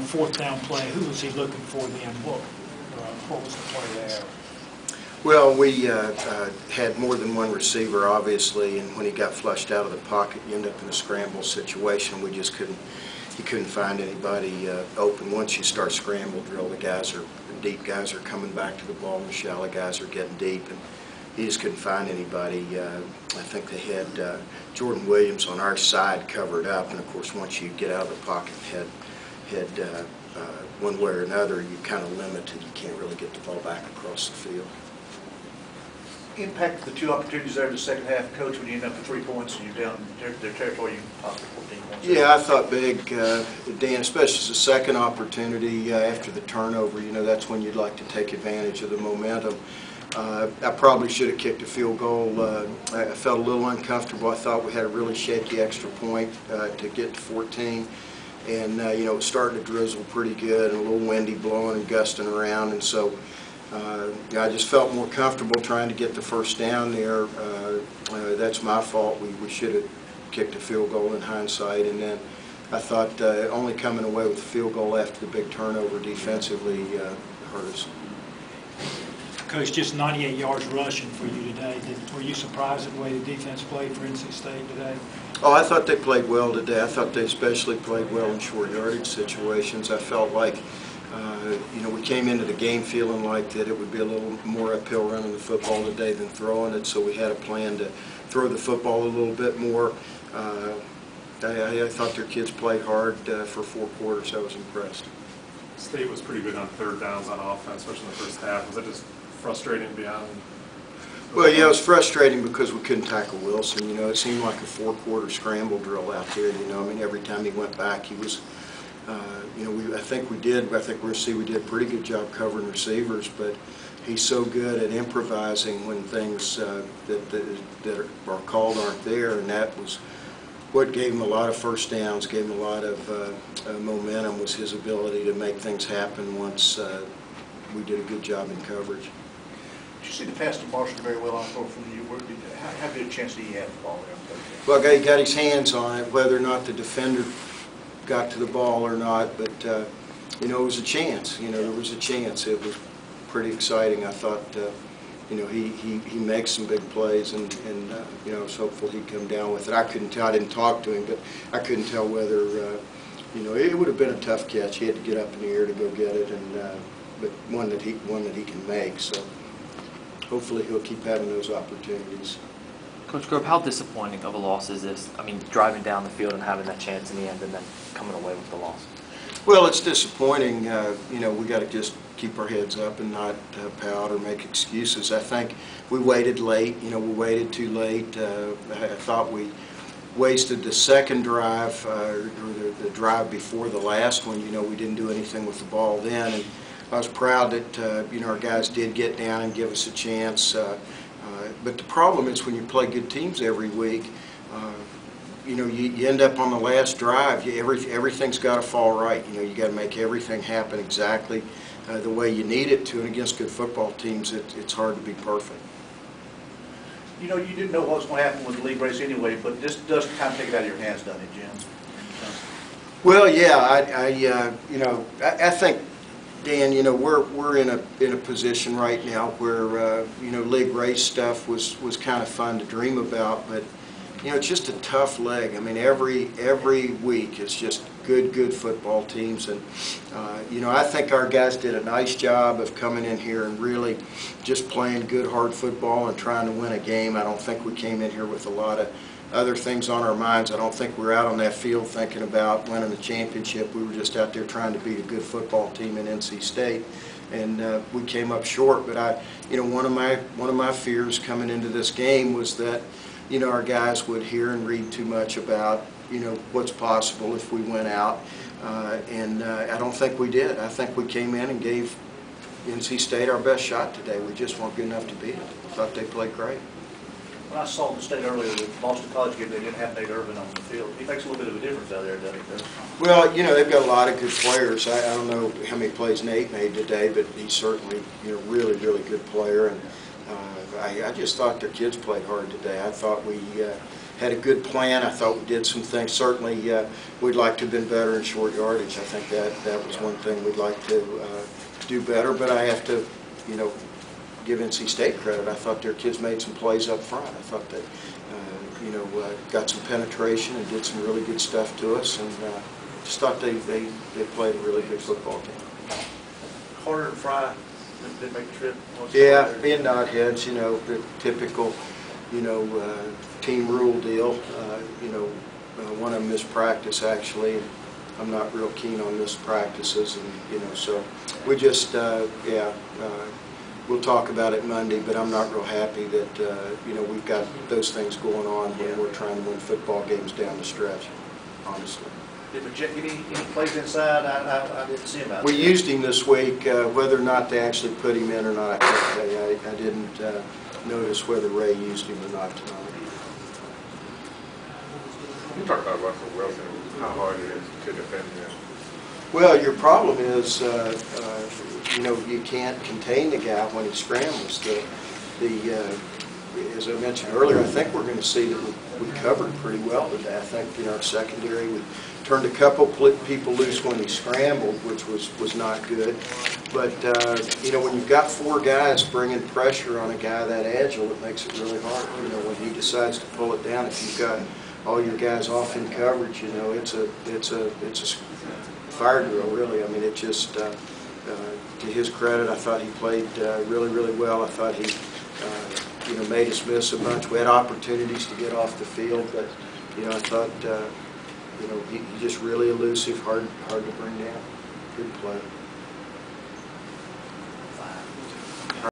fourth down play, who was he looking for then? What was the play there? Well, we had more than one receiver, obviously, and when he got flushed out of the pocket, you end up in a scramble situation. We just he couldn't find anybody open. Once you start scramble drill, the deep guys are coming back to the ball, and the shallow guys are getting deep, and he just couldn't find anybody. I think they had Jordan Williams on our side covered up, and of course, once you get out of the pocket and head one way or another, you kind of limited. You can't really get the ball back across the field. Impact the two opportunities there in the second half, Coach, when you end up with 3 points and you're down their territory, you possibly 14 points. Yeah, I thought big, Dan, especially as a second opportunity after the turnover. You know, that's when you'd like to take advantage of the momentum. I probably should have kicked a field goal. I felt a little uncomfortable. I thought we had a really shaky extra point to get to 14. And, you know, it was starting to drizzle pretty good and a little windy blowing and gusting around. And so I just felt more comfortable trying to get the first down there. That's my fault. We should have kicked a field goal in hindsight. And then I thought only coming away with a field goal after the big turnover defensively hurt us. Coach, just 98 yards rushing for you today. Were you surprised at the way the defense played for NC State today? Oh, I thought they played well today. I thought they especially played well in short yardage situations. I felt like, you know, we came into the game feeling like that it would be a little more uphill running the football today than throwing it, so we had a plan to throw the football a little bit more. I thought their kids played hard for 4 quarters. I was impressed. State was pretty good on third downs on offense, especially in the first half. Was that just frustrating beyond? Well, yeah, it was frustrating because we couldn't tackle Wilson. You know, it seemed like a 4-quarter scramble drill out there. You know, I mean, every time he went back, he was, you know, I think we're going to see we did a pretty good job covering receivers, but he's so good at improvising when things that are called aren't there, and that was what gave him a lot of first downs, gave him a lot of momentum, was his ability to make things happen once we did a good job in coverage. Did you see the pass to Marshall very well on throw from you? How good a chance did he have the ball there? Well, he got his hands on it, whether or not the defender got to the ball or not, but you know, it was a chance. You know, there was a chance. It was pretty exciting. I thought, you know, he makes some big plays, and you know, I was hopeful he'd come down with it. I couldn't tell. I didn't talk to him, but I couldn't tell whether, you know, it would have been a tough catch. He had to get up in the air to go get it, and but one that he can make. So hopefully he'll keep having those opportunities. Coach Grobe, how disappointing of a loss is this? I mean, driving down the field and having that chance in the end and then coming away with the loss. Well, it's disappointing. You know, we got to just keep our heads up and not pout or make excuses. I think we waited late. You know, we waited too late. I thought we wasted the second drive, or the drive before the last one. You know, we didn't do anything with the ball then. And I was proud that you know, our guys did get down and give us a chance. But the problem is when you play good teams every week, you know, you end up on the last drive. Everything's got to fall right. You know, you got to make everything happen exactly the way you need it to. And against good football teams, it's hard to be perfect. You know, you didn't know what was going to happen with the league race anyway, but this does kind of take it out of your hands, doesn't it, Jim? Well, yeah, you know, I think, Dan, you know, we're in a position right now where you know, league race stuff was kind of fun to dream about, but you know, it's just a tough leg. I mean, every week it's just good football teams, and you know, I think our guys did a nice job of coming in here and really just playing good hard football and trying to win a game. I don't think we came in here with a lot of other things on our minds. I don't think we're out on that field thinking about winning the championship. We were just out there trying to beat a good football team in NC State, and we came up short. But you know, one of my fears coming into this game was that, you know, our guys would hear and read too much about, you know, what's possible if we went out, and I don't think we did. I think we came in and gave NC State our best shot today. We just weren't good enough to beat it. I thought they played great. When I saw the State earlier, the Boston College game, they didn't have Nate Irvin on the field. He makes a little bit of a difference out there, doesn't he? Well, you know, they've got a lot of good players. I don't know how many plays Nate made today, but he's certainly, you know, really good player. And I just thought their kids played hard today. I thought we had a good plan. I thought we did some things. Certainly, we'd like to have been better in short yardage. I think that was one thing we'd like to do better. But I have to, you know, give NC State credit. I thought their kids made some plays up front. I thought that, you know, got some penetration and did some really good stuff to us, and just thought they played a really good football game. Carter and Fry didn't make the trip. Yeah, being knotheads, you know, the typical, you know, team rule deal. You know, one of them missed practice actually. And I'm not real keen on missed practices, and you know, so we just, yeah. We'll talk about it Monday, but I'm not real happy that, you know, we've got those things going on when we're trying to win football games down the stretch, honestly. Did Majet get any plays inside? I didn't see him out We there. used him this week. Whether or not they actually put him in or not, I can't tell you. I didn't notice whether Ray used him or not tonight. You talk about Russell Wilson, how hard it is to defend him. Well, your problem is, you know, you can't contain the guy when he scrambles. As I mentioned earlier, I think we're going to see that we covered pretty well today. I think in our secondary we turned a couple people loose when he scrambled, which was not good. But, you know, when you've got four guys bringing pressure on a guy that agile, it makes it really hard. You know, when he decides to pull it down, if you've got all your guys off in coverage, you know, it's a fire drill, really. I mean, it just, to his credit, I thought he played really, really well. I thought he, you know, made us miss a bunch. We had opportunities to get off the field, but, you know, I thought, you know, he just really elusive, hard to bring down. Good play.